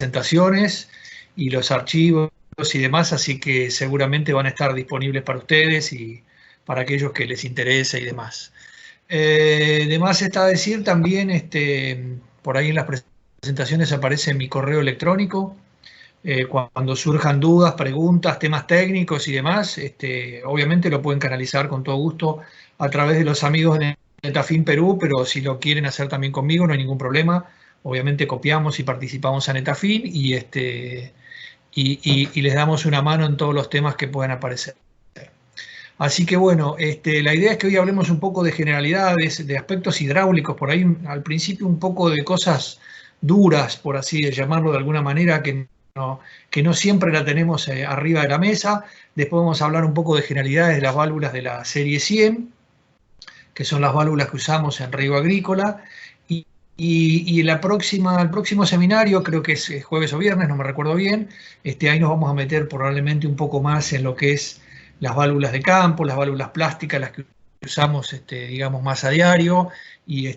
presentaciones y los archivos y demás, así que seguramente van a estar disponibles para ustedes y para aquellos que les interese y demás. Además está a decir también, por ahí en las presentaciones aparece mi correo electrónico. Cuando surjan dudas, preguntas, temas técnicos y demás, obviamente lo pueden canalizar con todo gusto a través de los amigos de Netafim Perú, pero si lo quieren hacer también conmigo no hay ningún problema. Obviamente copiamos y participamos a Netafim y les damos una mano en todos los temas que puedan aparecer. Así que bueno, la idea es que hoy hablemos un poco de generalidades, de aspectos hidráulicos, por ahí al principio un poco de cosas duras, por así llamarlo de alguna manera, que no siempre la tenemos arriba de la mesa. Después vamos a hablar un poco de generalidades de las válvulas de la serie 100, que son las válvulas que usamos en riego agrícola. Y el próximo seminario, creo que es jueves o viernes, no me recuerdo bien, ahí nos vamos a meter probablemente un poco más en lo que es las válvulas de campo, las válvulas plásticas, las que usamos, digamos, más a diario, y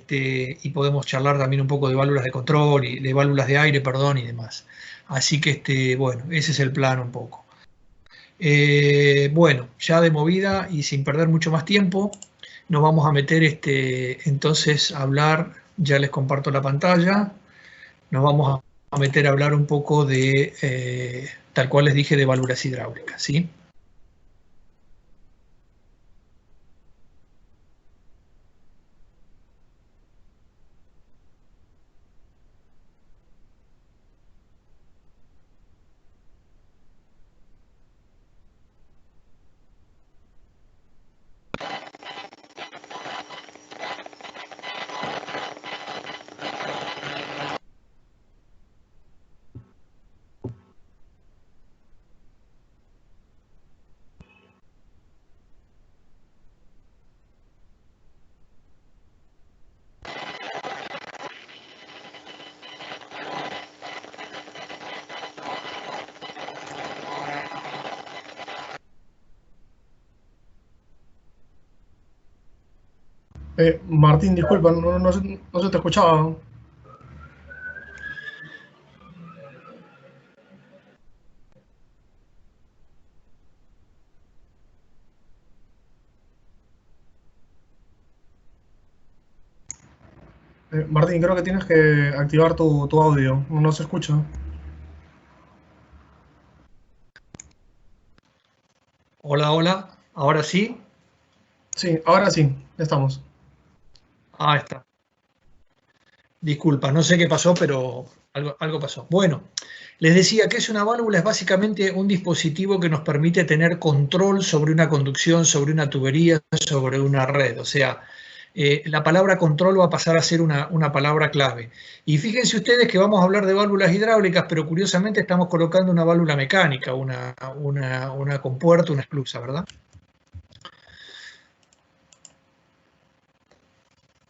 podemos charlar también un poco de válvulas de control, y de válvulas de aire, perdón, y demás. Así que, bueno, ese es el plan un poco. Bueno, ya de movida y sin perder mucho más tiempo, nos vamos a meter entonces a hablar, ya les comparto la pantalla, nos vamos a meter a hablar un poco de, tal cual les dije, de válvulas hidráulicas, ¿sí? Martín, disculpa, no se te escuchaba. Martín, creo que tienes que activar tu audio, no se escucha. Hola, hola, ¿ahora sí? Sí, ahora sí, ya estamos. Ah, está. Disculpa, no sé qué pasó, pero algo pasó. Bueno, les decía que es una válvula, es básicamente un dispositivo que nos permite tener control sobre una conducción, sobre una tubería, sobre una red. O sea, la palabra control va a pasar a ser una palabra clave. Y fíjense ustedes que vamos a hablar de válvulas hidráulicas, pero curiosamente estamos colocando una válvula mecánica, una compuerta, una esclusa, ¿verdad?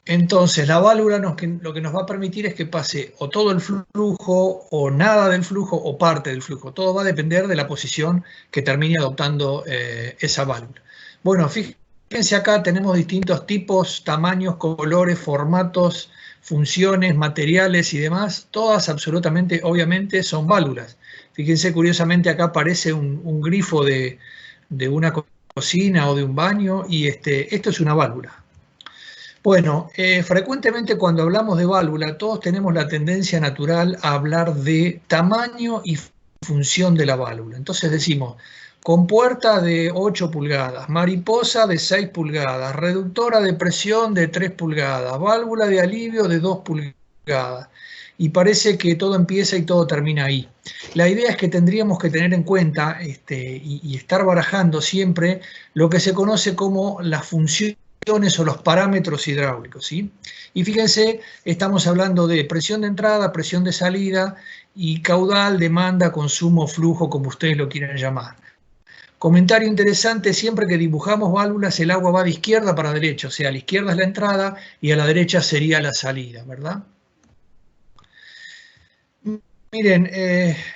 Entonces, la válvula lo que nos va a permitir es que pase o todo el flujo, o nada del flujo, o parte del flujo. Todo va a depender de la posición que termine adoptando esa válvula. Bueno, fíjense acá, tenemos distintos tipos, tamaños, colores, formatos, funciones, materiales y demás. Todas absolutamente, obviamente, son válvulas. Fíjense, curiosamente acá aparece un grifo de una cocina o de un baño, y esto es una válvula. Bueno, frecuentemente cuando hablamos de válvula, todos tenemos la tendencia natural a hablar de tamaño y función de la válvula. Entonces decimos, compuerta de 8 pulgadas, mariposa de 6 pulgadas, reductora de presión de 3 pulgadas, válvula de alivio de 2 pulgadas. Y parece que todo empieza y todo termina ahí. La idea es que tendríamos que tener en cuenta y estar barajando siempre lo que se conoce como la función o los parámetros hidráulicos, ¿sí? Y fíjense, estamos hablando de presión de entrada, presión de salida y caudal, demanda, consumo, flujo, como ustedes lo quieran llamar. Comentario interesante, siempre que dibujamos válvulas el agua va de izquierda para derecha, o sea, a la izquierda es la entrada y a la derecha sería la salida, ¿verdad? Miren,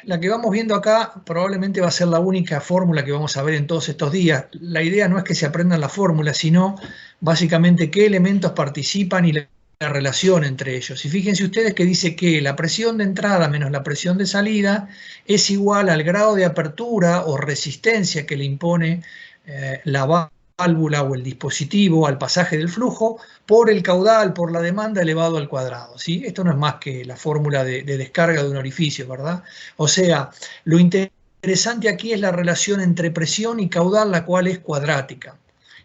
la que vamos viendo acá probablemente va a ser la única fórmula que vamos a ver en todos estos días. La idea no es que se aprendan la fórmula, sino básicamente qué elementos participan y la relación entre ellos. Y fíjense ustedes que dice que la presión de entrada menos la presión de salida es igual al grado de apertura o resistencia que le impone la válvula o el dispositivo al pasaje del flujo por el caudal, por la demanda elevado al cuadrado, ¿sí? Esto no es más que la fórmula de descarga de un orificio, ¿verdad? O sea, lo interesante aquí es la relación entre presión y caudal, la cual es cuadrática.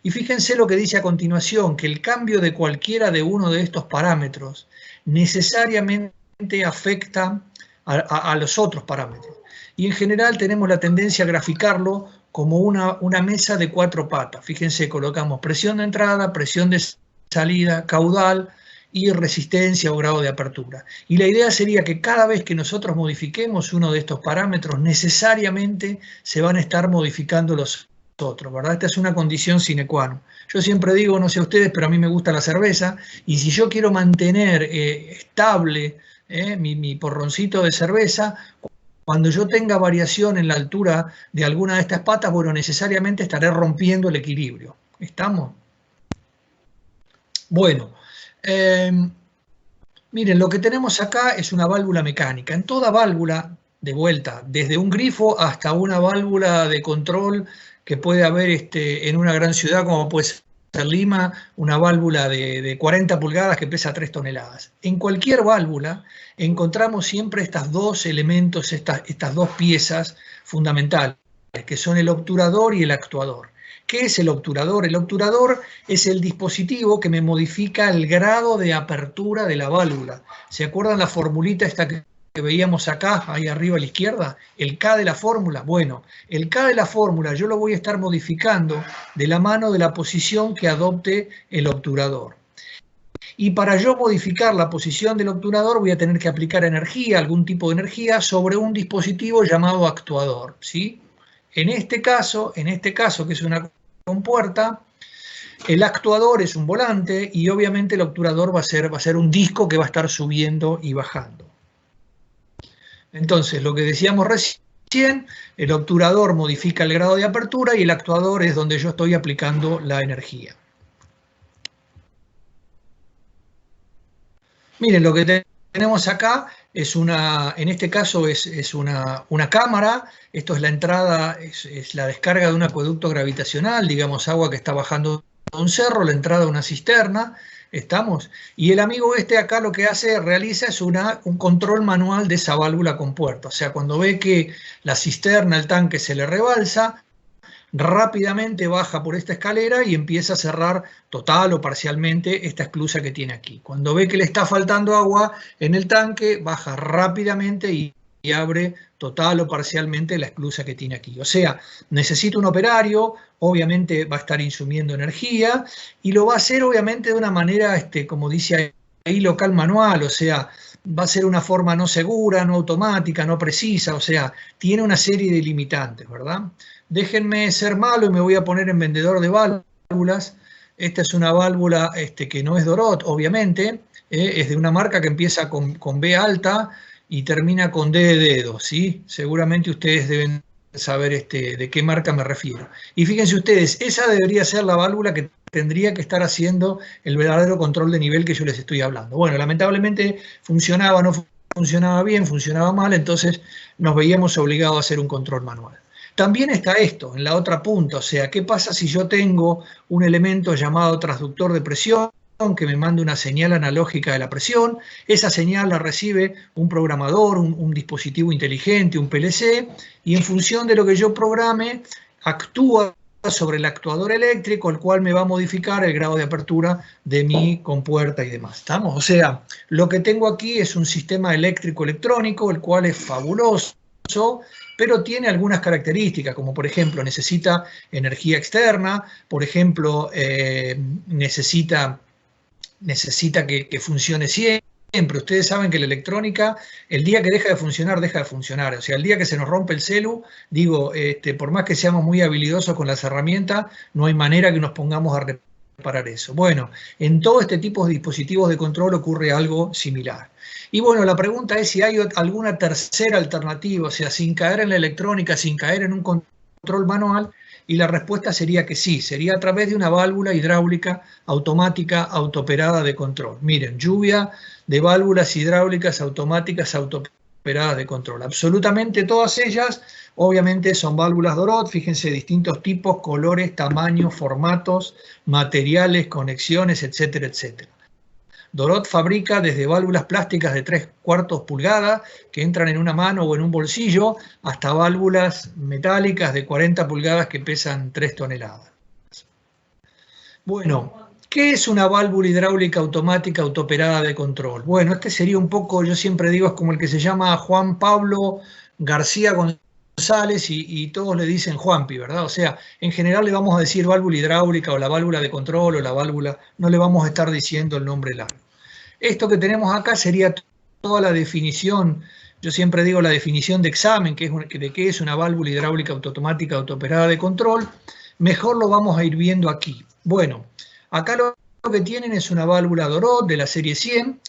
Y fíjense lo que dice a continuación, que el cambio de cualquiera de uno de estos parámetros necesariamente afecta a los otros parámetros. Y en general tenemos la tendencia a graficarlo como una mesa de 4 patas. Fíjense, colocamos presión de entrada, presión de salida, caudal y resistencia o grado de apertura. Y la idea sería que cada vez que nosotros modifiquemos uno de estos parámetros, necesariamente se van a estar modificando los otros, ¿verdad? Esta es una condición sine qua non. Yo siempre digo, no sé a ustedes, pero a mí me gusta la cerveza, y si yo quiero mantener estable mi porroncito de cerveza, cuando yo tenga variación en la altura de alguna de estas patas, bueno, necesariamente estaré rompiendo el equilibrio. ¿Estamos? Bueno, miren, lo que tenemos acá es una válvula mecánica. En toda válvula, de vuelta, desde un grifo hasta una válvula de control que puede haber en una gran ciudad como puede ser Lima, una válvula de 40 pulgadas que pesa 3 toneladas. En cualquier válvula encontramos siempre estos dos elementos, estas dos piezas fundamentales, que son el obturador y el actuador. ¿Qué es el obturador? El obturador es el dispositivo que me modifica el grado de apertura de la válvula. ¿Se acuerdan la formulita esta que veíamos acá, ahí arriba a la izquierda? El K de la fórmula. Bueno, el K de la fórmula yo lo voy a estar modificando de la mano de la posición que adopte el obturador. Y para yo modificar la posición del obturador voy a tener que aplicar energía, algún tipo de energía, sobre un dispositivo llamado actuador, ¿sí? En este caso, que es una compuerta, el actuador es un volante y obviamente el obturador va a ser un disco que va a estar subiendo y bajando. Entonces, lo que decíamos recién, el obturador modifica el grado de apertura y el actuador es donde yo estoy aplicando la energía. Miren, lo que tenemos acá es en este caso es una cámara. Esto es la entrada, es la descarga de un acueducto gravitacional, digamos agua que está bajando de un cerro, la entrada de una cisterna. ¿Estamos? Y el amigo acá lo que realiza es un control manual de esa válvula compuerta. O sea, cuando ve que la cisterna, el tanque se le rebalsa, rápidamente baja por esta escalera y empieza a cerrar total o parcialmente esta esclusa que tiene aquí. Cuando ve que le está faltando agua en el tanque, baja rápidamente y abre total o parcialmente la esclusa que tiene aquí. O sea, necesita un operario, obviamente va a estar insumiendo energía y lo va a hacer obviamente de una manera, como dice ahí, local manual, o sea, va a ser una forma no segura, no automática, no precisa, o sea, tiene una serie de limitantes, ¿verdad? Déjenme ser malo y me voy a poner en vendedor de válvulas. Esta es una válvula que no es Dorot, obviamente, es de una marca que empieza con B alta y termina con D de dedo, ¿sí? Seguramente ustedes deben saber de qué marca me refiero. Y fíjense ustedes, esa debería ser la válvula que tendría que estar haciendo el verdadero control de nivel que yo les estoy hablando. Bueno, lamentablemente funcionaba, no funcionaba bien, funcionaba mal, entonces nos veíamos obligados a hacer un control manual. También está esto, en la otra punta, o sea, ¿qué pasa si yo tengo un elemento llamado transductor de presión que me manda una señal analógica de la presión? Esa señal la recibe un programador, un dispositivo inteligente, un PLC, y en función de lo que yo programe, actúa sobre el actuador eléctrico, el cual me va a modificar el grado de apertura de mi compuerta y demás. ¿Estamos? O sea, lo que tengo aquí es un sistema eléctrico-electrónico, el cual es fabuloso, pero tiene algunas características, como por ejemplo necesita energía externa, por ejemplo necesita que funcione siempre. Ustedes saben que la electrónica, el día que deja de funcionar, deja de funcionar. O sea, el día que se nos rompe el celu, digo, por más que seamos muy habilidosos con las herramientas, no hay manera que nos pongamos a reparar eso. Bueno, en todo este tipo de dispositivos de control ocurre algo similar. Y bueno, la pregunta es si hay alguna tercera alternativa, o sea, sin caer en la electrónica, sin caer en un control manual, Y la respuesta sería que sí, sería a través de una válvula hidráulica automática autooperada de control. Miren, lluvia de válvulas hidráulicas automáticas autooperadas de control. Absolutamente todas ellas, obviamente, son válvulas Dorot. Fíjense, distintos tipos, colores, tamaños, formatos, materiales, conexiones, etcétera, etcétera. Dorot fabrica desde válvulas plásticas de 3/4 pulgadas que entran en una mano o en un bolsillo hasta válvulas metálicas de 40 pulgadas que pesan 3 toneladas. Bueno, ¿qué es una válvula hidráulica automática autooperada de control? Bueno, este sería un poco, yo siempre digo, es como el que se llama Juan Pablo García González y todos le dicen Juanpi, ¿verdad? O sea, en general le vamos a decir válvula hidráulica o la válvula de control o la válvula, no le vamos a estar diciendo el nombre largo. Esto que tenemos acá sería toda la definición, yo siempre digo la definición de examen, que es de qué es una válvula hidráulica automática autooperada de control. Mejor lo vamos a ir viendo aquí. Bueno, acá lo que tienen es una válvula Dorot de la serie 100,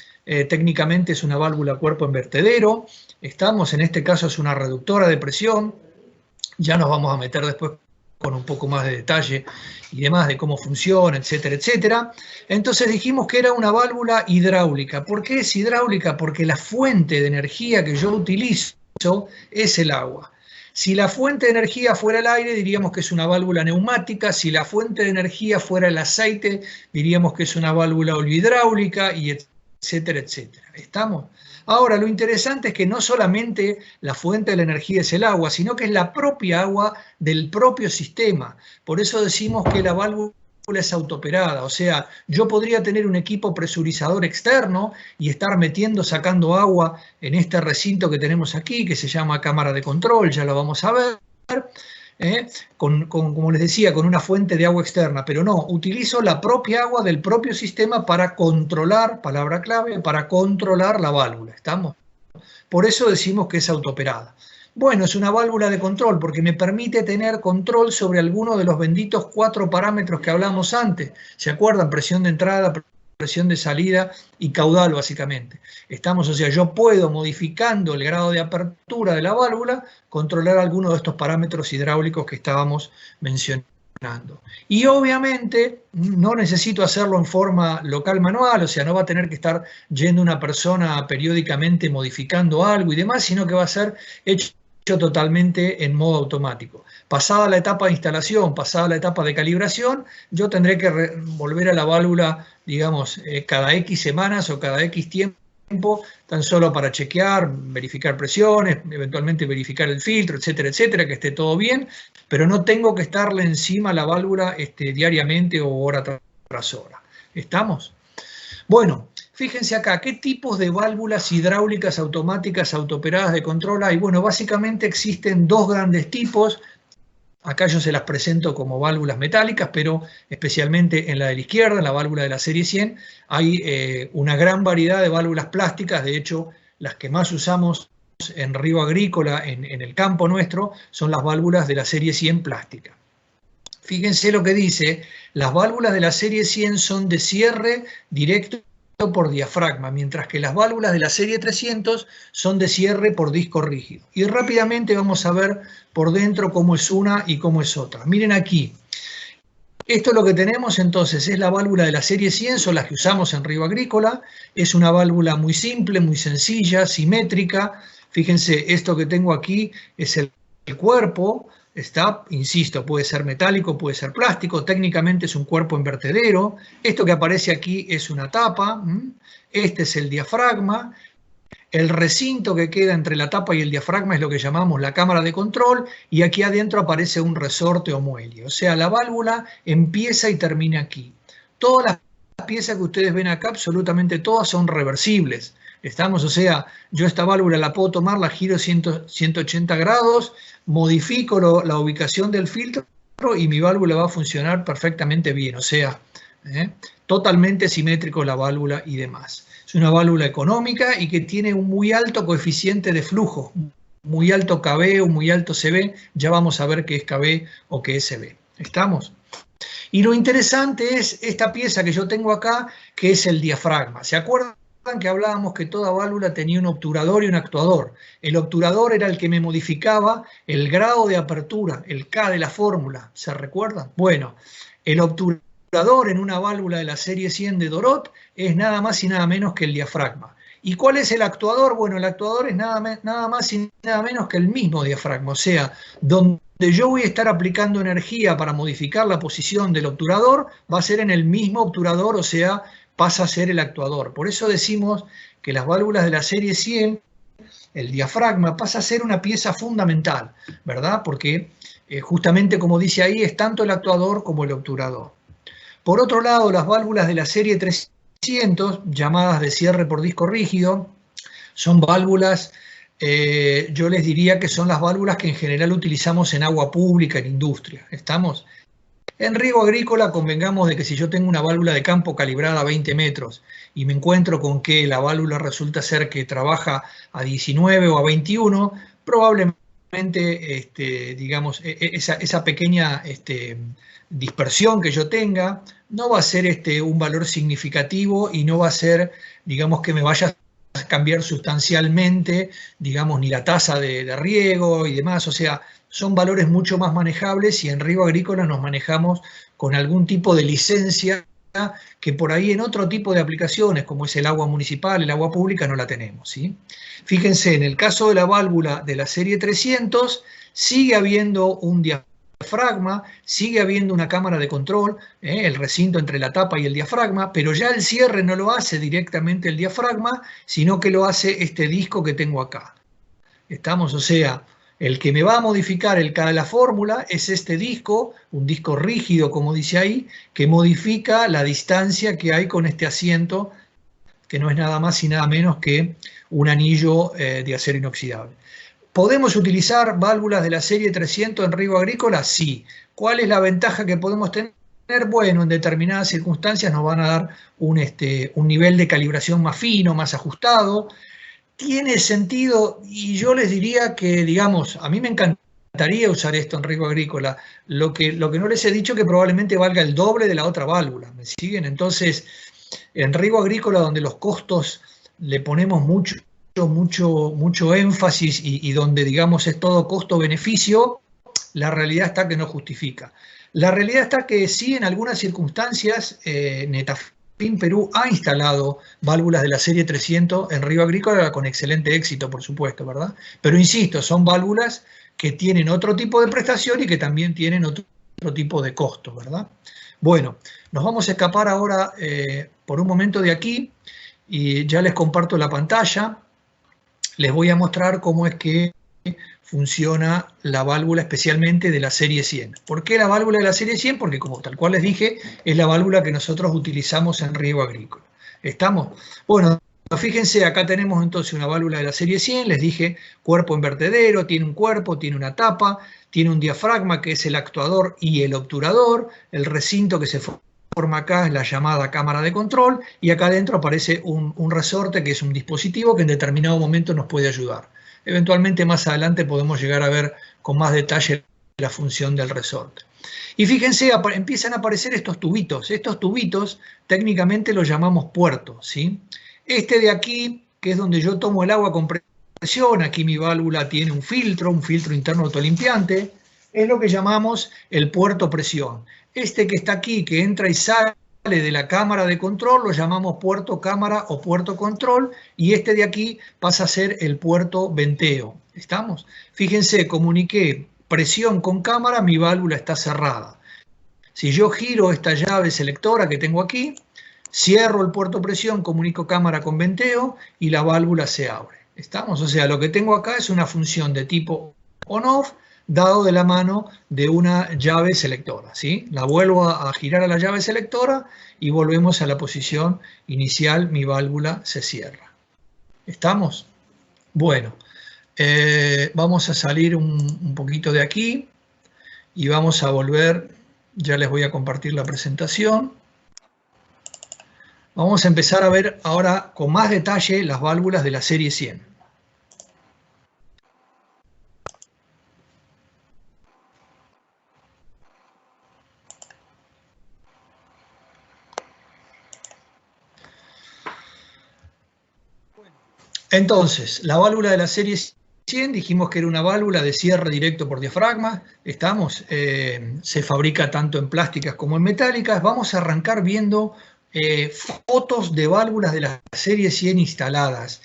técnicamente es una válvula cuerpo en vertedero, en este caso es una reductora de presión, ya nos vamos a meter después con un poco más de detalle y demás de cómo funciona, etcétera, etcétera. Entonces dijimos que era una válvula hidráulica. ¿Por qué es hidráulica? Porque la fuente de energía que yo utilizo es el agua. Si la fuente de energía fuera el aire, diríamos que es una válvula neumática. Si la fuente de energía fuera el aceite, diríamos que es una válvula hidráulica, y etcétera, etcétera. ¿Estamos? Ahora, lo interesante es que no solamente la fuente de la energía es el agua, sino que es la propia agua del propio sistema. Por eso decimos que la válvula es autooperada. O sea, yo podría tener un equipo presurizador externo y estar metiendo, sacando agua en este recinto que tenemos aquí, que se llama cámara de control, ya lo vamos a ver. Como les decía, con una fuente de agua externa, pero no, utilizo la propia agua del propio sistema para controlar, palabra clave, para controlar la válvula, ¿estamos? Por eso decimos que es autooperada. Bueno, es una válvula de control porque me permite tener control sobre alguno de los benditos 4 parámetros que hablamos antes. ¿Se acuerdan? Presión de entrada, presión de salida y caudal, básicamente. O sea, yo puedo, modificando el grado de apertura de la válvula, controlar alguno de estos parámetros hidráulicos que estábamos mencionando. Y obviamente no necesito hacerlo en forma local manual, o sea, no va a tener que estar yendo una persona periódicamente modificando algo y demás, sino que va a ser hecho totalmente en modo automático. Pasada la etapa de instalación, pasada la etapa de calibración, yo tendré que volver a la válvula, digamos, cada X semanas o cada X tiempo, tan solo para chequear, verificar presiones, eventualmente verificar el filtro, etcétera, etcétera, que esté todo bien, pero no tengo que estarle encima a la válvula diariamente o hora tras hora. ¿Estamos? Bueno, fíjense acá, ¿qué tipos de válvulas hidráulicas automáticas autooperadas de control hay? Bueno, básicamente existen dos grandes tipos. Acá yo se las presento como válvulas metálicas, pero especialmente en la de la izquierda, en la válvula de la serie 100, hay una gran variedad de válvulas plásticas. De hecho, las que más usamos en Río Agrícola, en el campo nuestro, son las válvulas de la serie 100 plástica. Fíjense lo que dice, las válvulas de la serie 100 son de cierre directo por diafragma, mientras que las válvulas de la serie 300 son de cierre por disco rígido. Y rápidamente vamos a ver por dentro cómo es una y cómo es otra. Miren aquí, esto es lo que tenemos entonces, es la válvula de la serie 100, son las que usamos en Río Agrícola. Es una válvula muy simple, muy sencilla, simétrica. Fíjense, esto que tengo aquí es el cuerpo. Insisto, puede ser metálico, puede ser plástico, técnicamente es un cuerpo en vertedero. Esto que aparece aquí es una tapa, este es el diafragma. El recinto que queda entre la tapa y el diafragma es lo que llamamos la cámara de control, y aquí adentro aparece un resorte o muelle. O sea, la válvula empieza y termina aquí. Todas las piezas que ustedes ven acá, absolutamente todas son reversibles. O sea, yo esta válvula la puedo tomar, la giro 180 grados, modifico la ubicación del filtro y mi válvula va a funcionar perfectamente bien. O sea, totalmente simétrico la válvula y demás. Es una válvula económica y que tiene un muy alto coeficiente de flujo, muy alto KB o muy alto CB. Ya vamos a ver qué es KB o qué es CB. ¿Estamos? Y lo interesante es esta pieza que yo tengo acá, que es el diafragma. ¿Se acuerdan que hablábamos que toda válvula tenía un obturador y un actuador? El obturador era el que me modificaba el grado de apertura, el K de la fórmula, ¿se recuerdan? Bueno, el obturador en una válvula de la serie 100 de Dorot es nada más y nada menos que el diafragma. ¿Y cuál es el actuador? Bueno, el actuador es nada más y nada menos que el mismo diafragma, o sea, donde yo voy a estar aplicando energía para modificar la posición del obturador, va a ser en el mismo obturador, o sea, pasa a ser el actuador. Por eso decimos que las válvulas de la serie 100, el diafragma pasa a ser una pieza fundamental, ¿verdad? Porque justamente como dice ahí, es tanto el actuador como el obturador. Por otro lado, las válvulas de la serie 300, llamadas de cierre por disco rígido, son válvulas, yo les diría que son las válvulas que en general utilizamos en agua pública, en industria. ¿Estamos? En riego agrícola, convengamos de que si yo tengo una válvula de campo calibrada a 20 metros y me encuentro con que la válvula resulta ser que trabaja a 19 o a 21, probablemente, digamos, esa pequeña dispersión que yo tenga no va a ser un valor significativo y no va a ser, digamos, que me vaya a cambiar sustancialmente, digamos, ni la tasa de riego y demás. O sea, son valores mucho más manejables y en riego agrícola nos manejamos con algún tipo de licencia que por ahí en otro tipo de aplicaciones, como es el agua municipal, el agua pública, no la tenemos, ¿sí? Fíjense, en el caso de la válvula de la serie 300, sigue habiendo un diafragma, sigue habiendo una cámara de control, el recinto entre la tapa y el diafragma, pero ya el cierre no lo hace directamente el diafragma, sino que lo hace este disco que tengo acá. ¿Estamos? O sea, el que me va a modificar el K de la fórmula es este disco, un disco rígido, como dice ahí, que modifica la distancia que hay con este asiento, que no es nada más y nada menos que un anillo de acero inoxidable. ¿Podemos utilizar válvulas de la serie 300 en riego agrícola? Sí. ¿Cuál es la ventaja que podemos tener? Bueno, en determinadas circunstancias nos van a dar un nivel de calibración más fino, más ajustado. Tiene sentido y yo les diría que, digamos, a mí me encantaría usar esto en riego agrícola. Lo que no les he dicho que probablemente valga el doble de la otra válvula. ¿Me siguen? Entonces, en riego agrícola, donde los costos le ponemos mucho énfasis y donde, digamos, es todo costo-beneficio, la realidad está que no justifica. La realidad está que sí, en algunas circunstancias, Netafim Perú ha instalado válvulas de la serie 300 en riego agrícola con excelente éxito, por supuesto, ¿verdad? Pero insisto, son válvulas que tienen otro tipo de prestación y que también tienen otro tipo de costo, ¿verdad? Bueno, nos vamos a escapar ahora por un momento de aquí y ya les comparto la pantalla. Les voy a mostrar cómo es que funciona la válvula especialmente de la serie 100. ¿Por qué la válvula de la serie 100? Porque como tal cual les dije, es la válvula que nosotros utilizamos en riego agrícola. ¿Estamos? Bueno, fíjense, acá tenemos entonces una válvula de la serie 100, les dije cuerpo en vertedero, tiene un cuerpo, tiene una tapa, tiene un diafragma que es el actuador y el obturador, el recinto que se forma acá es la llamada cámara de control y acá adentro aparece un resorte que es un dispositivo que en determinado momento nos puede ayudar. Eventualmente más adelante podemos llegar a ver con más detalle la función del resorte. Y fíjense, empiezan a aparecer estos tubitos. Estos tubitos técnicamente los llamamos puertos, ¿sí? Este de aquí, que es donde yo tomo el agua con presión, aquí mi válvula tiene un filtro interno autolimpiante, es lo que llamamos el puerto presión. Este que está aquí, que entra y sale de la cámara de control, lo llamamos puerto cámara o puerto control, y este de aquí pasa a ser el puerto venteo. ¿Estamos? Fíjense, comuniqué presión con cámara, mi válvula está cerrada. Si yo giro esta llave selectora que tengo aquí, cierro el puerto presión, comunico cámara con venteo y la válvula se abre. ¿Estamos? O sea, lo que tengo acá es una función de tipo on-off dado de la mano de una llave selectora, ¿sí? La vuelvo a girar a la llave selectora y volvemos a la posición inicial, mi válvula se cierra. ¿Estamos? Bueno, vamos a salir un poquito de aquí y vamos a volver, ya les voy a compartir la presentación. Vamos a empezar a ver ahora con más detalle las válvulas de la serie 100. Entonces, la válvula de la serie 100, dijimos que era una válvula de cierre directo por diafragma, se fabrica tanto en plásticas como en metálicas. Vamos a arrancar viendo fotos de válvulas de la serie 100 instaladas.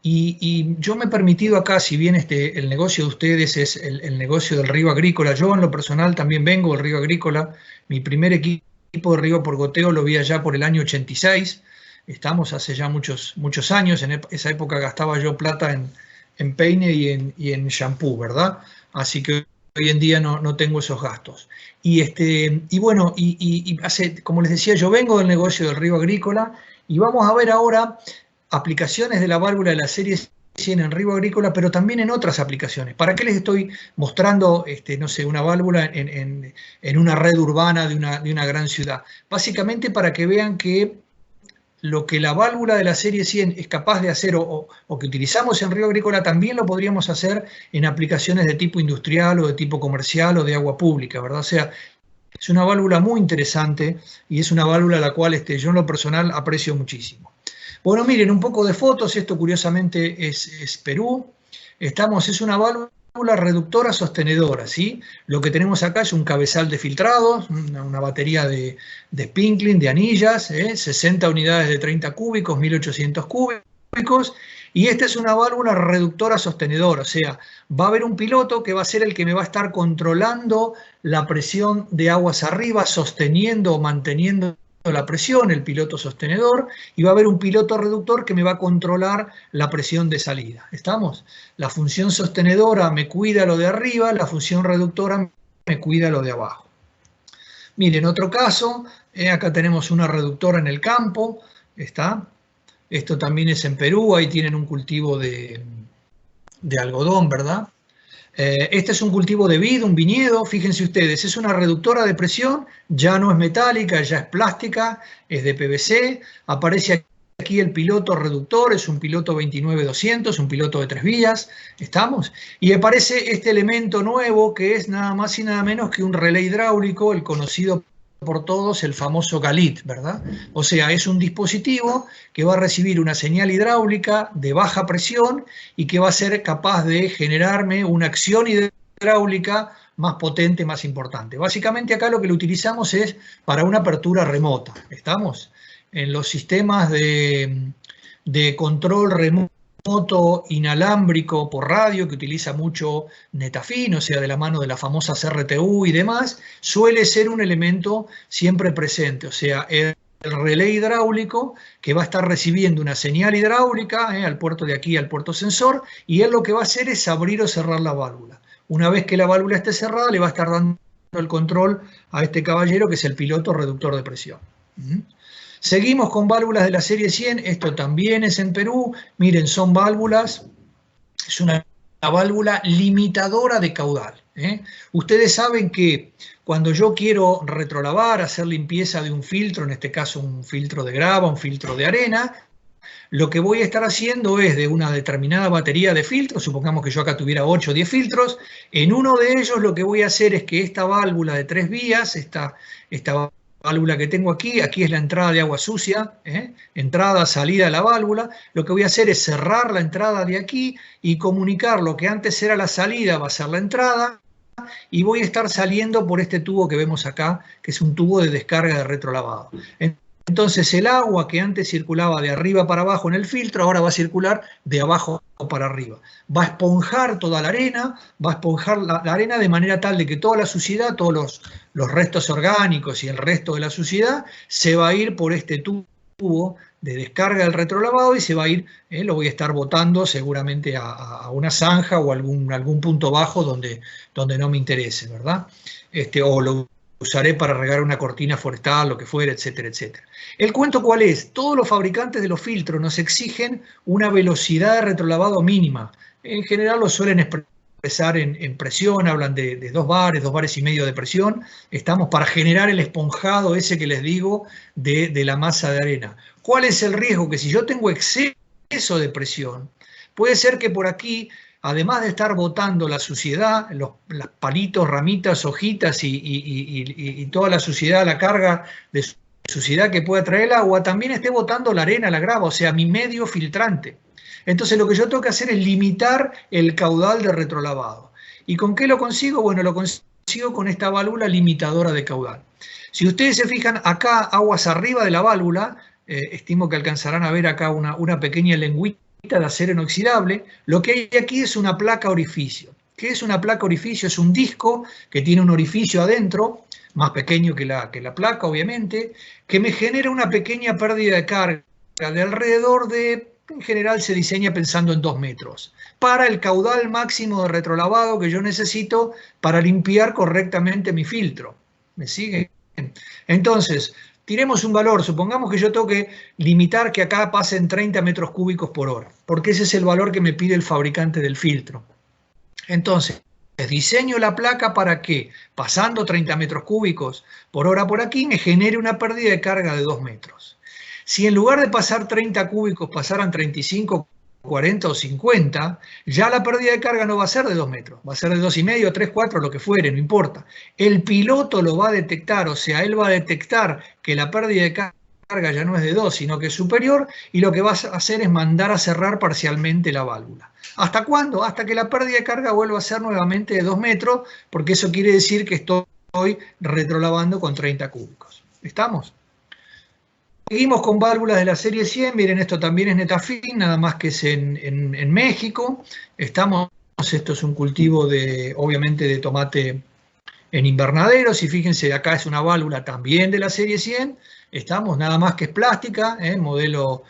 Y yo me he permitido acá, si bien el negocio de ustedes es el negocio del riego agrícola, yo en lo personal también vengo del riego agrícola. Mi primer equipo de riego por goteo lo vi allá por el año 86. Estamos hace ya muchos años. En esa época gastaba yo plata en peine y en shampoo, ¿verdad? Así que hoy en día no tengo esos gastos. Y bueno, como les decía, yo vengo del negocio del riego agrícola y vamos a ver ahora aplicaciones de la válvula de la serie 100 en riego agrícola, pero también en otras aplicaciones. ¿Para qué les estoy mostrando, no sé, una válvula en una red urbana de una gran ciudad? Básicamente para que vean que lo que la válvula de la serie 100 es capaz de hacer o que utilizamos en riego agrícola, también lo podríamos hacer en aplicaciones de tipo industrial o de tipo comercial o de agua pública, ¿verdad? O sea, es una válvula muy interesante y es una válvula a la cual yo en lo personal aprecio muchísimo. Bueno, miren, un poco de fotos. Esto curiosamente es Perú. Es una válvula reductora sostenedora, ¿sí? Lo que tenemos acá es un cabezal de filtrados, una batería de Spinkling, de anillas, 60 unidades de 30 cúbicos, 1800 cúbicos. Y esta es una válvula reductora sostenedora, o sea, va a haber un piloto que va a ser el que me va a estar controlando la presión de aguas arriba, sosteniendo o manteniendo la presión, el piloto sostenedor, y va a haber un piloto reductor que me va a controlar la presión de salida. ¿Estamos? La función sostenedora me cuida lo de arriba, la función reductora me cuida lo de abajo. Miren, otro caso, acá tenemos una reductora en el campo, ¿está? Esto también es en Perú, ahí tienen un cultivo de algodón, ¿verdad? Este es un cultivo de vid, un viñedo. Fíjense ustedes, es una reductora de presión, ya no es metálica, ya es plástica, es de PVC. Aparece aquí el piloto reductor, es un piloto 29200, un piloto de 3 vías, ¿estamos? Y aparece este elemento nuevo que es nada más y nada menos que un relé hidráulico, el conocido por todos, el famoso Galit, ¿verdad? O sea, es un dispositivo que va a recibir una señal hidráulica de baja presión y que va a ser capaz de generarme una acción hidráulica más potente, más importante. Básicamente acá lo que lo utilizamos es para una apertura remota, ¿estamos? En los sistemas de control remoto inalámbrico por radio, que utiliza mucho Netafim, o sea, de la mano de las famosas RTU y demás, suele ser un elemento siempre presente, o sea, el relé hidráulico que va a estar recibiendo una señal hidráulica al puerto de aquí, al puerto sensor, y él lo que va a hacer es abrir o cerrar la válvula. Una vez que la válvula esté cerrada, le va a estar dando el control a este caballero que es el piloto reductor de presión. Seguimos con válvulas de la serie 100, esto también es en Perú. Miren, son válvulas, es una válvula limitadora de caudal. Ustedes saben que cuando yo quiero retrolavar, hacer limpieza de un filtro, en este caso un filtro de grava, un filtro de arena, lo que voy a estar haciendo es de una determinada batería de filtros, supongamos que yo acá tuviera 8 o 10 filtros, en uno de ellos lo que voy a hacer es que esta válvula de 3 vías, esta válvula que tengo aquí es la entrada de agua sucia, entrada, salida de la válvula. Lo que voy a hacer es cerrar la entrada de aquí y comunicar lo que antes era la salida, va a ser la entrada, y voy a estar saliendo por este tubo que vemos acá, que es un tubo de descarga de retrolavado. Entonces el agua que antes circulaba de arriba para abajo en el filtro, ahora va a circular de abajo para arriba. Va a esponjar toda la arena, va a esponjar la arena de manera tal de que toda la suciedad, todos los restos orgánicos y el resto de la suciedad se va a ir por este tubo de descarga del retrolavado y se va a ir, lo voy a estar botando seguramente a una zanja o algún punto bajo donde no me interese, ¿verdad? O lo usaré para regar una cortina forestal, lo que fuera, etcétera, etcétera. ¿El cuento cuál es? Todos los fabricantes de los filtros nos exigen una velocidad de retrolavado mínima. En general lo suelen expresar en presión, hablan de 2 bares y medio de presión. Estamos para generar el esponjado ese que les digo de la masa de arena. ¿Cuál es el riesgo? Que si yo tengo exceso de presión, puede ser que por aquí, además de estar botando la suciedad, los palitos, ramitas, hojitas y toda la suciedad, la carga de suciedad que pueda traer el agua, también esté botando la arena, la grava, o sea, mi medio filtrante. Entonces lo que yo tengo que hacer es limitar el caudal de retrolavado. ¿Y con qué lo consigo? Bueno, lo consigo con esta válvula limitadora de caudal. Si ustedes se fijan acá, aguas arriba de la válvula, estimo que alcanzarán a ver acá una pequeña lengüita de acero inoxidable. Lo que hay aquí es una placa orificio. ¿Qué es una placa orificio? Es un disco que tiene un orificio adentro, más pequeño que la placa, obviamente, que me genera una pequeña pérdida de carga de alrededor de, en general se diseña pensando en 2 metros, para el caudal máximo de retrolavado que yo necesito para limpiar correctamente mi filtro. ¿Me siguen? Entonces, tiremos un valor, supongamos que yo tengo que limitar que acá pasen 30 metros cúbicos por hora, porque ese es el valor que me pide el fabricante del filtro. Entonces, diseño la placa para que, pasando 30 metros cúbicos por hora por aquí, me genere una pérdida de carga de 2 metros. Si en lugar de pasar 30 cúbicos pasaran 35, 40 o 50, ya la pérdida de carga no va a ser de 2 metros, va a ser de 2,5, 3, 4, lo que fuere, no importa. El piloto lo va a detectar, o sea, él va a detectar que la pérdida de carga ya no es de 2, sino que es superior, y lo que va a hacer es mandar a cerrar parcialmente la válvula. ¿Hasta cuándo? Hasta que la pérdida de carga vuelva a ser nuevamente de 2 metros, porque eso quiere decir que estoy retrolavando con 30 cúbicos. ¿Estamos? Seguimos con válvulas de la serie 100, miren, esto también es Netafim, nada más que es en México. Esto es un cultivo obviamente de tomate en invernaderos, y fíjense, acá es una válvula también de la serie 100, nada más que es plástica, modelo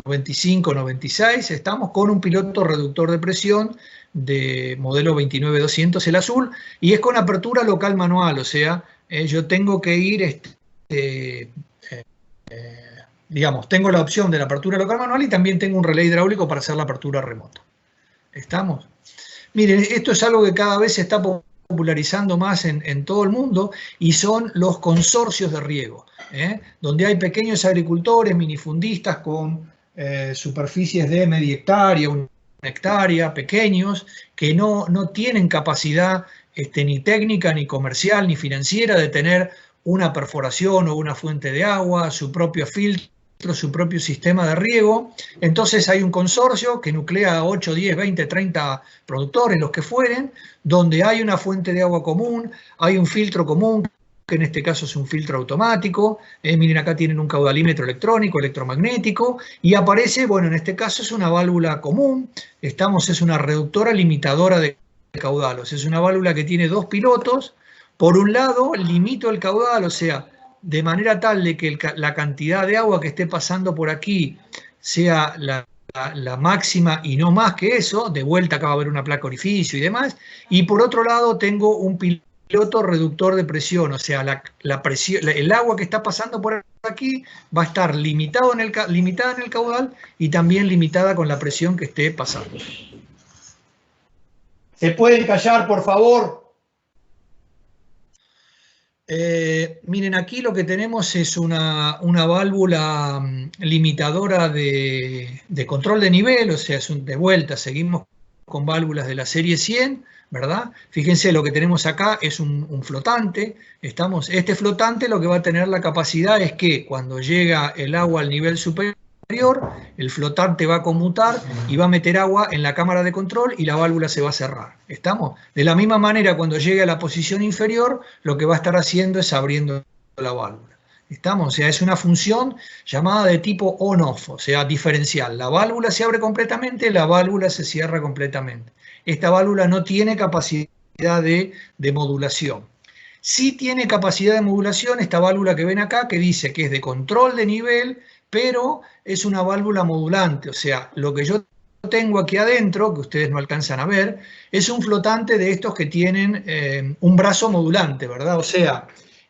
95-96, estamos con un piloto reductor de presión de modelo 29200, el azul, y es con apertura local manual, o sea, yo tengo que ir, digamos, tengo la opción de la apertura local manual y también tengo un relé hidráulico para hacer la apertura remota. ¿Estamos? Miren, esto es algo que cada vez se está popularizando más en todo el mundo, y son los consorcios de riego, donde hay pequeños agricultores, minifundistas con superficies de media hectárea, 1 hectárea, pequeños, que no tienen capacidad ni técnica, ni comercial, ni financiera de tener una perforación o una fuente de agua, su propio filtro, su propio sistema de riego. Entonces hay un consorcio que nuclea 8, 10, 20, 30 productores, los que fueren, donde hay una fuente de agua común, hay un filtro común, que en este caso es un filtro automático. Miren, acá tienen un caudalímetro electrónico, electromagnético, y aparece, bueno, en este caso es una válvula común, es una reductora limitadora de caudal, o sea, es una válvula que tiene 2 pilotos. Por un lado, limito el caudal, o sea, de manera tal de que la cantidad de agua que esté pasando por aquí sea la máxima y no más que eso. De vuelta acá va a haber una placa orificio y demás. Y por otro lado tengo un piloto reductor de presión, o sea, el agua que está pasando por aquí va a estar limitada en el caudal y también limitada con la presión que esté pasando. ¿Se pueden callar, por favor? Miren, aquí lo que tenemos es una válvula limitadora de control de nivel, o sea, de vuelta, seguimos con válvulas de la serie 100, ¿verdad? Fíjense, lo que tenemos acá es un flotante. Este flotante lo que va a tener la capacidad es que cuando llega el agua al nivel superior, el flotante va a conmutar y va a meter agua en la cámara de control y la válvula se va a cerrar. ¿Estamos? De la misma manera, cuando llegue a la posición inferior, lo que va a estar haciendo es abriendo la válvula. ¿Estamos? O sea, es una función llamada de tipo on-off, o sea, diferencial. La válvula se abre completamente, la válvula se cierra completamente. Esta válvula no tiene capacidad de modulación. Sí tiene capacidad de modulación esta válvula que ven acá, que dice que es de control de nivel, pero es una válvula modulante, o sea, lo que yo tengo aquí adentro, que ustedes no alcanzan a ver, es un flotante de estos que tienen un brazo modulante, ¿verdad? O sea,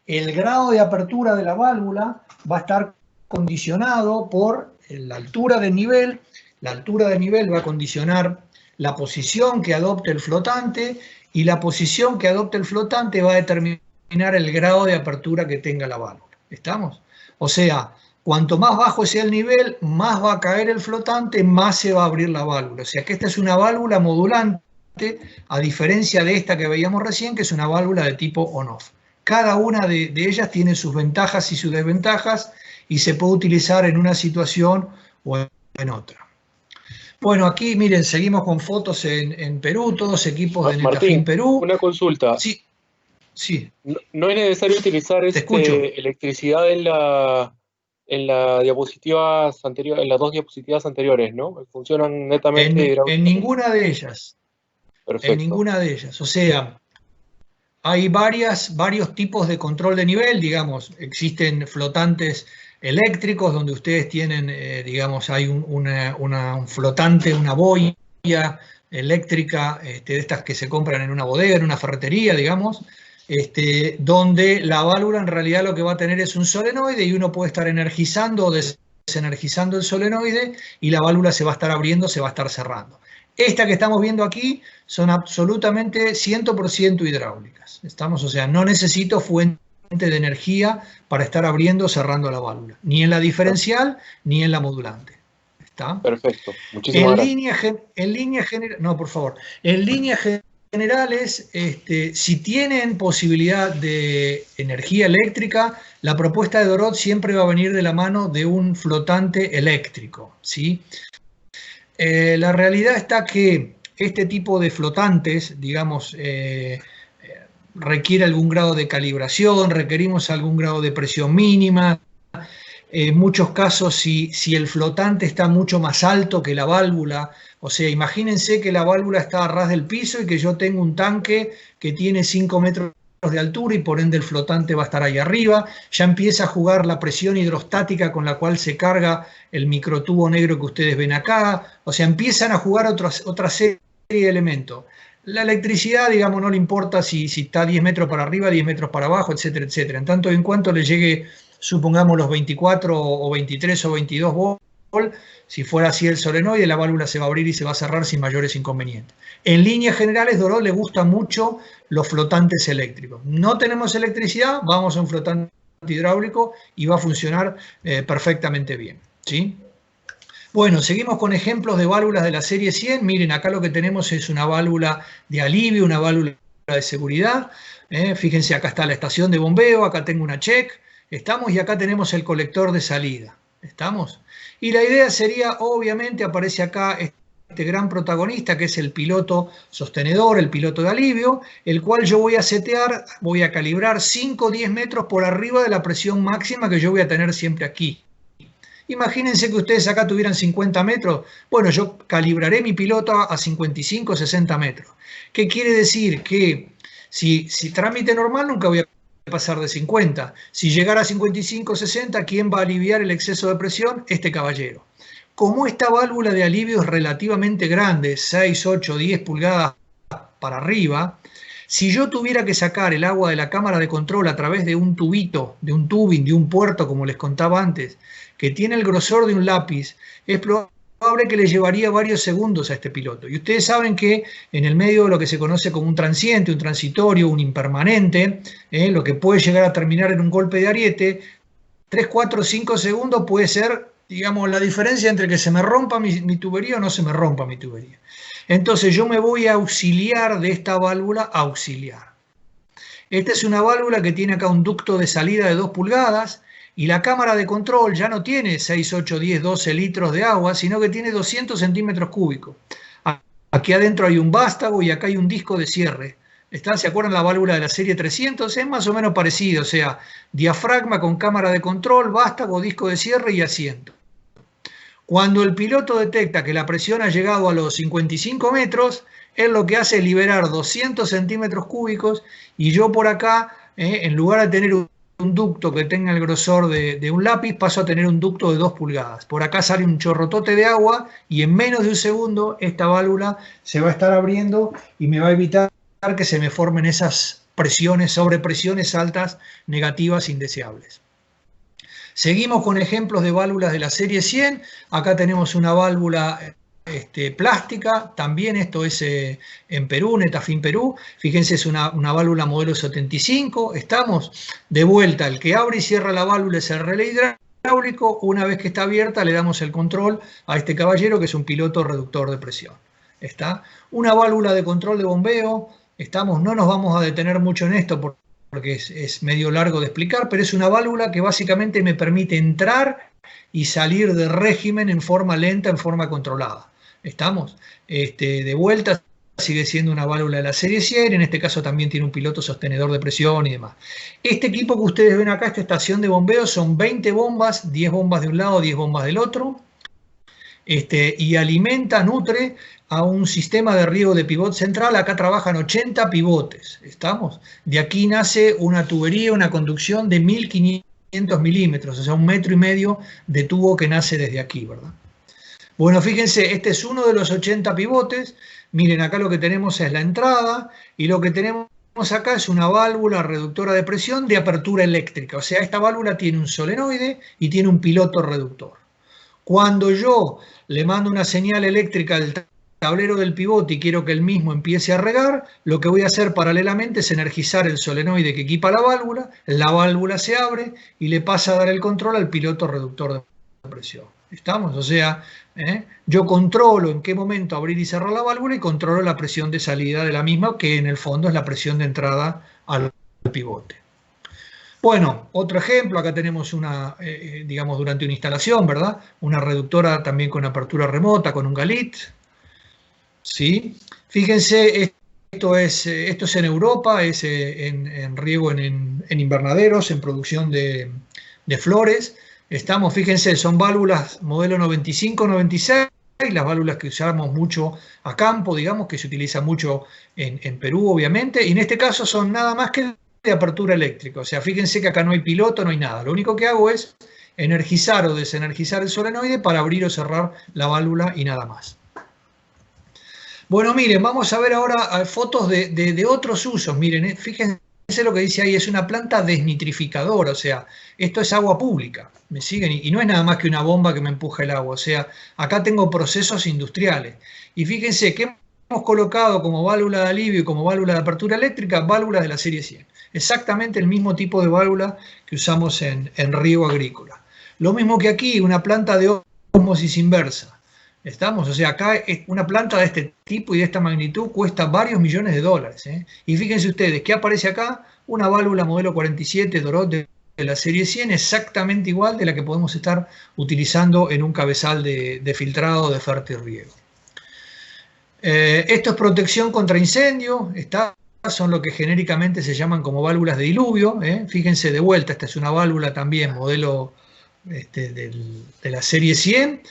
el grado de apertura de la válvula va a estar condicionado por la altura del nivel. La altura del nivel va a condicionar la posición que adopte el flotante, y la posición que adopte el flotante va a determinar el grado de apertura que tenga la válvula. ¿Estamos? O sea, cuanto más bajo sea el nivel, más va a caer el flotante, más se va a abrir la válvula. O sea que esta es una válvula modulante, a diferencia de esta que veíamos recién, que es una válvula de tipo on-off. Cada una de ellas tiene sus ventajas y sus desventajas, y se puede utilizar en una situación o en otra. Bueno, aquí miren, seguimos con fotos en Perú, todos equipos de Netafim Martín, Perú. una consulta. Sí, sí, No es necesario utilizar te escucho. electricidad en las diapositivas anteriores, en las dos diapositivas anteriores, ¿no? Funcionan netamente En hidráulicamente. ninguna de ellas, en Perfecto. ninguna de ellas. O sea, hay varios tipos de control de nivel, digamos, existen flotantes eléctricos donde ustedes tienen, digamos, hay un flotante, una boya eléctrica, de estas que se compran en una bodega, en una ferretería, digamos, donde la válvula en realidad lo que va a tener es un solenoide y uno puede estar energizando o desenergizando el solenoide y la válvula se va a estar abriendo, se va a estar cerrando. Esta que estamos viendo aquí son absolutamente 100% hidráulicas. ¿Estamos? O sea, no necesito fuente de energía para estar abriendo o cerrando la válvula, ni en la diferencial ni en la modulante. ¿Está? Perfecto. Muchísimas gracias. No, por favor. En líneas generales, si tienen posibilidad de energía eléctrica, la propuesta de Dorot siempre va a venir de la mano de un flotante eléctrico, ¿sí? La realidad está que este tipo de flotantes, digamos, requiere algún grado de calibración, requerimos algún grado de presión mínima. En muchos casos, si el flotante está mucho más alto que la válvula, o sea, imagínense que la válvula está a ras del piso y que yo tengo un tanque que tiene 5 metros de altura y por ende el flotante va a estar ahí arriba, ya empieza a jugar la presión hidrostática con la cual se carga el microtubo negro que ustedes ven acá, o sea, empiezan a jugar otra serie de elementos. La electricidad, digamos, no le importa si está 10 metros para arriba, 10 metros para abajo, etcétera, etcétera. En tanto en cuanto le llegue, supongamos, los 24 o 23 o 22 volts, si fuera así el solenoide, la válvula se va a abrir y se va a cerrar sin mayores inconvenientes. En líneas generales, Dorot le gusta mucho los flotantes eléctricos. No tenemos electricidad, vamos a un flotante hidráulico y va a funcionar perfectamente bien, ¿sí? Bueno, seguimos con ejemplos de válvulas de la serie 100. Miren, acá lo que tenemos es una válvula de alivio, una válvula de seguridad. Fíjense, acá está la estación de bombeo, acá tengo una check, estamos, y acá tenemos el colector de salida. ¿Estamos? Y la idea sería, obviamente, aparece acá este gran protagonista que es el piloto sostenedor, el piloto de alivio, el cual yo voy a setear, voy a calibrar 5 o 10 metros por arriba de la presión máxima que yo voy a tener siempre aquí. Imagínense que ustedes acá tuvieran 50 metros, bueno, yo calibraré mi piloto a 55 o 60 metros. ¿Qué quiere decir? Que si trámite normal nunca voy a pasar de 50. Si llegara a 55 o 60, ¿quién va a aliviar el exceso de presión? Este caballero. Como esta válvula de alivio es relativamente grande, 6, 8, 10 pulgadas para arriba, si yo tuviera que sacar el agua de la cámara de control a través de un tubito, de un tubing, de un puerto, como les contaba antes, que tiene el grosor de un lápiz, es probable que le llevaría varios segundos a este piloto. Y ustedes saben que en el medio de lo que se conoce como un transiente, un transitorio, un impermanente, lo que puede llegar a terminar en un golpe de ariete, 3, 4, 5 segundos puede ser, digamos, la diferencia entre que se me rompa mi tubería o no se me rompa mi tubería. Entonces yo me voy a auxiliar de esta válvula auxiliar. Esta es una válvula que tiene acá un ducto de salida de 2 pulgadas y la cámara de control ya no tiene 6, 8, 10, 12 litros de agua, sino que tiene 200 centímetros cúbicos. Aquí adentro hay un vástago y acá hay un disco de cierre. ¿Se acuerdan la válvula de la serie 300? Es más o menos parecido, o sea, diafragma con cámara de control, vástago, disco de cierre y asiento. Cuando el piloto detecta que la presión ha llegado a los 55 metros, él lo que hace es liberar 200 centímetros cúbicos y yo por acá, en lugar de tener un ducto que tenga el grosor de un lápiz, paso a tener un ducto de 2 pulgadas. Por acá sale un chorrotote de agua y en menos de un segundo esta válvula se va a estar abriendo y me va a evitar que se me formen esas presiones, sobrepresiones altas, negativas, indeseables. Seguimos con ejemplos de válvulas de la serie 100. Acá tenemos una válvula plástica, también esto es en Perú, Netafim Perú. Fíjense, es una válvula modelo 75. Estamos de vuelta, el que abre y cierra la válvula es el relé hidráulico. Una vez que está abierta le damos el control a este caballero que es un piloto reductor de presión. ¿Está? Una válvula de control de bombeo. No nos vamos a detener mucho en esto porque es medio largo de explicar, pero es una válvula que básicamente me permite entrar y salir de régimen en forma lenta, en forma controlada. ¿Estamos? De vuelta sigue siendo una válvula de la serie 100, en este caso también tiene un piloto sostenedor de presión y demás. Este equipo que ustedes ven acá, esta estación de bombeo, son 20 bombas, 10 bombas de un lado, 10 bombas del otro, y alimenta, nutre a un sistema de riego de pivot central. Acá trabajan 80 pivotes, ¿estamos? De aquí nace una tubería, una conducción de 1500 milímetros, o sea, 1,5 metros de tubo que nace desde aquí, ¿verdad? Bueno, fíjense, este es uno de los 80 pivotes. Miren, acá lo que tenemos es la entrada y lo que tenemos acá es una válvula reductora de presión de apertura eléctrica. O sea, esta válvula tiene un solenoide y tiene un piloto reductor. Cuando yo le mando una señal eléctrica al tablero del pivote y quiero que el mismo empiece a regar, lo que voy a hacer paralelamente es energizar el solenoide que equipa la válvula se abre y le pasa a dar el control al piloto reductor de presión. ¿Estamos? O sea, yo controlo en qué momento abrir y cerrar la válvula y controlo la presión de salida de la misma, que en el fondo es la presión de entrada al pivote. Bueno, otro ejemplo, acá tenemos una, digamos, durante una instalación, ¿verdad? Una reductora también con apertura remota, con un galit. ¿Sí? Fíjense, esto es en Europa, es en riego en invernaderos, en producción de flores. Estamos, fíjense, son válvulas modelo 95-96, las válvulas que usamos mucho a campo, digamos, que se utiliza mucho en Perú, obviamente, y en este caso son nada más que de apertura eléctrica. O sea, fíjense que acá no hay piloto, no hay nada. Lo único que hago es energizar o desenergizar el solenoide para abrir o cerrar la válvula y nada más. Bueno, miren, vamos a ver ahora fotos de otros usos. Miren, fíjense lo que dice ahí, es una planta desnitrificadora, o sea, esto es agua pública, ¿me siguen? Y no es nada más que una bomba que me empuja el agua, o sea, acá tengo procesos industriales. Y fíjense que hemos colocado como válvula de alivio y como válvula de apertura eléctrica, válvulas de la serie 100. Exactamente el mismo tipo de válvula que usamos en riego agrícola. Lo mismo que aquí, una planta de ósmosis inversa. ¿Estamos? O sea, acá una planta de este tipo y de esta magnitud cuesta varios millones de dólares. Y fíjense ustedes, ¿qué aparece acá? Una válvula modelo 47 Dorot de la serie 100, exactamente igual de la que podemos estar utilizando en un cabezal de filtrado de fertirriego. Esto es protección contra incendio, son lo que genéricamente se llaman como válvulas de diluvio. Fíjense de vuelta, esta es una válvula también modelo de la serie 100.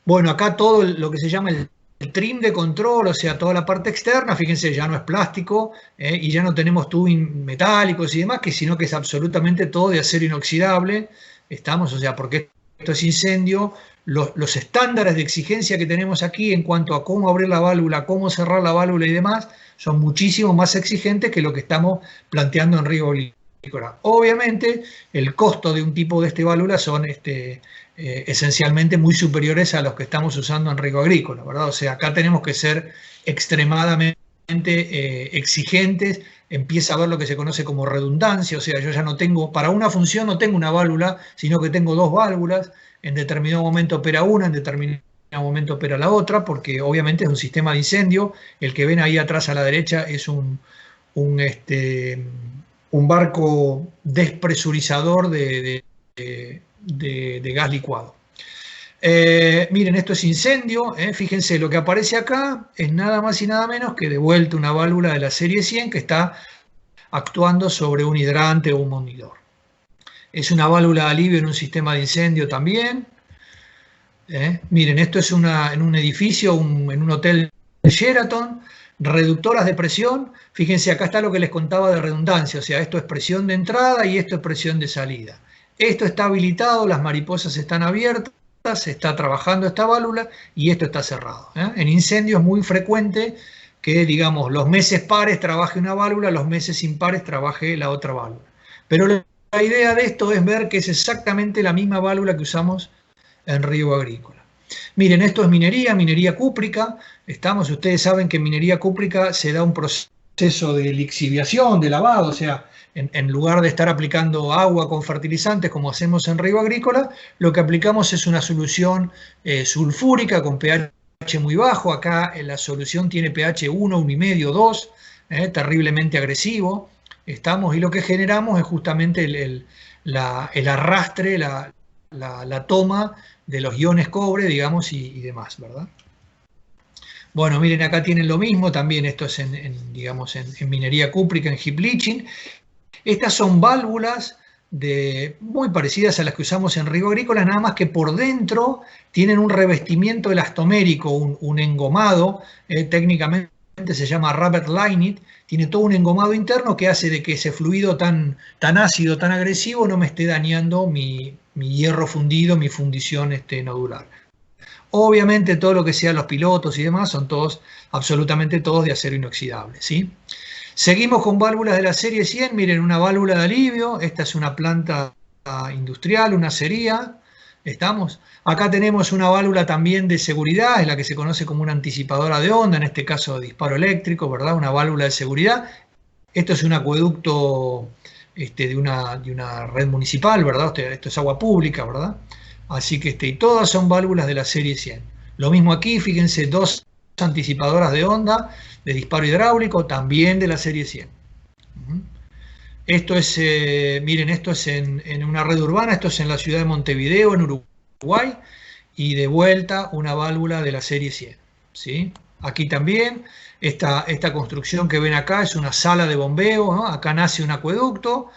Bueno, acá todo lo que se llama el trim de control, o sea, toda la parte externa, fíjense, ya no es plástico y ya no tenemos tubing metálicos y demás, sino que es absolutamente todo de acero inoxidable. Estamos, o sea, porque esto es incendio, los estándares de exigencia que tenemos aquí en cuanto a cómo abrir la válvula, cómo cerrar la válvula y demás, son muchísimo más exigentes que lo que estamos planteando en riego agrícola. Obviamente, el costo de un tipo de esta válvula son esencialmente muy superiores a los que estamos usando en riego agrícola, ¿verdad? O sea, acá tenemos que ser extremadamente exigentes. Empieza a ver lo que se conoce como redundancia, o sea, yo ya no tengo, para una función no tengo una válvula, sino que tengo dos válvulas, en determinado momento opera una, en determinado momento opera la otra, porque obviamente es un sistema de incendio. El que ven ahí atrás a la derecha es un barco despresurizador de gas licuado. Miren, esto es incendio. Fíjense, lo que aparece acá es nada más y nada menos que de vuelta una válvula de la serie 100 que está actuando sobre un hidrante o un monidor. Es una válvula de alivio en un sistema de incendio también. Miren, esto es en un edificio, en un hotel Sheraton. Reductoras de presión. Fíjense, acá está lo que les contaba de redundancia, o sea, esto es presión de entrada y esto es presión de salida. Esto está habilitado, las mariposas están abiertas, se está trabajando esta válvula y esto está cerrado. En incendio es muy frecuente que, digamos, los meses pares trabaje una válvula, los meses impares trabaje la otra válvula. Pero la idea de esto es ver que es exactamente la misma válvula que usamos en riego agrícola. Miren, esto es minería cúprica. Ustedes saben que en minería cúprica se da un proceso de lixiviación, de lavado, o sea, en lugar de estar aplicando agua con fertilizantes como hacemos en riego agrícola, lo que aplicamos es una solución sulfúrica con pH muy bajo. Acá la solución tiene pH 1, 1,5, 2, terriblemente agresivo. Y lo que generamos es justamente el arrastre, la toma de los iones cobre, digamos, y demás, ¿verdad? Bueno, miren, acá tienen lo mismo, también esto es digamos, en minería cúprica, en heap leaching. Estas son válvulas muy parecidas a las que usamos en riego agrícola, nada más que por dentro tienen un revestimiento elastomérico, un engomado, técnicamente se llama rubber lining, tiene todo un engomado interno que hace de que ese fluido tan ácido, tan agresivo, no me esté dañando mi hierro fundido, mi fundición nodular. Obviamente todo lo que sea los pilotos y demás son todos, absolutamente todos de acero inoxidable, ¿sí? Seguimos con válvulas de la serie 100, miren, una válvula de alivio, esta es una planta industrial, una acería, ¿estamos? Acá tenemos una válvula también de seguridad, es la que se conoce como una anticipadora de onda, en este caso de disparo eléctrico, ¿verdad? Una válvula de seguridad. Esto es un acueducto de una red municipal, ¿verdad? Esto es agua pública, ¿verdad? Así que y todas son válvulas de la serie 100. Lo mismo aquí, fíjense, dos anticipadoras de onda de disparo hidráulico, también de la serie 100. Esto es, miren, esto es en una red urbana, esto es en la ciudad de Montevideo, en Uruguay, y de vuelta una válvula de la serie 100. ¿Sí? Aquí también, esta construcción que ven acá es una sala de bombeo, ¿no? Acá nace un acueducto,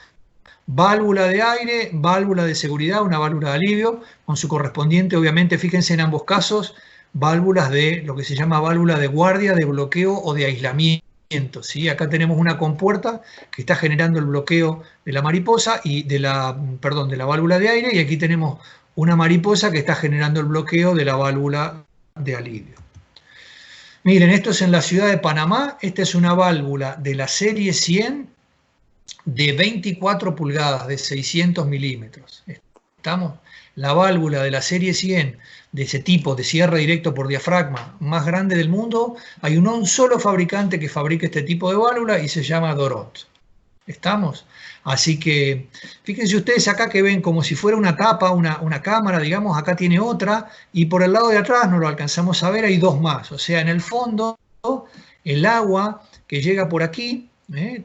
válvula de aire, válvula de seguridad, una válvula de alivio, con su correspondiente, obviamente, fíjense en ambos casos, válvulas de lo que se llama válvula de guardia, de bloqueo o de aislamiento. ¿Sí? Acá tenemos una compuerta que está generando el bloqueo de la mariposa y de la válvula de aire, y aquí tenemos una mariposa que está generando el bloqueo de la válvula de alivio. Miren, esto es en la ciudad de Panamá, esta es una válvula de la serie 100 de 24 pulgadas, de 600 milímetros. ¿Estamos? La válvula de la serie 100 de ese tipo de cierre directo por diafragma más grande del mundo, hay un solo fabricante que fabrica este tipo de válvula y se llama Dorot. ¿Estamos? Así que fíjense ustedes acá que ven como si fuera una tapa, una cámara, digamos, acá tiene otra, y por el lado de atrás, no lo alcanzamos a ver, hay dos más. O sea, en el fondo, el agua que llega por aquí,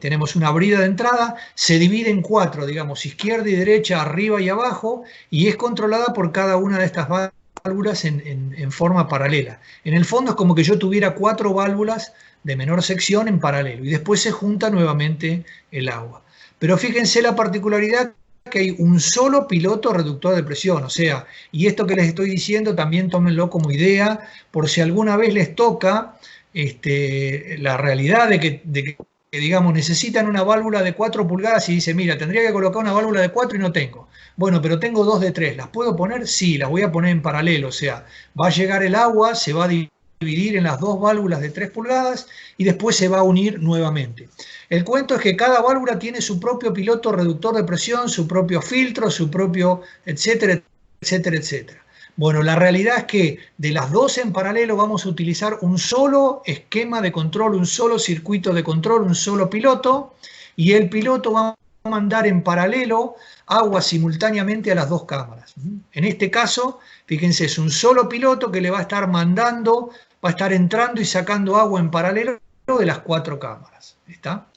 tenemos una brida de entrada, se divide en cuatro, digamos, izquierda y derecha, arriba y abajo, y es controlada por cada una de estas válvulas en forma paralela. En el fondo es como que yo tuviera cuatro válvulas de menor sección en paralelo, y después se junta nuevamente el agua. Pero fíjense la particularidad que hay un solo piloto reductor de presión, o sea, y esto que les estoy diciendo también tómenlo como idea, por si alguna vez les toca la realidad de que digamos, necesitan una válvula de 4 pulgadas y dice, mira, tendría que colocar una válvula de 4 y no tengo. Bueno, pero tengo 2 de 3. ¿Las puedo poner? Sí, las voy a poner en paralelo. O sea, va a llegar el agua, se va a dividir en las dos válvulas de 3 pulgadas y después se va a unir nuevamente. El cuento es que cada válvula tiene su propio piloto reductor de presión, su propio filtro, su propio, etcétera, etcétera, etcétera. Bueno, la realidad es que de las dos en paralelo vamos a utilizar un solo esquema de control, un solo circuito de control, un solo piloto, y el piloto va a mandar en paralelo agua simultáneamente a las dos cámaras. En este caso, fíjense, es un solo piloto que le va a estar mandando, va a estar entrando y sacando agua en paralelo de las 4 cámaras. ¿Está?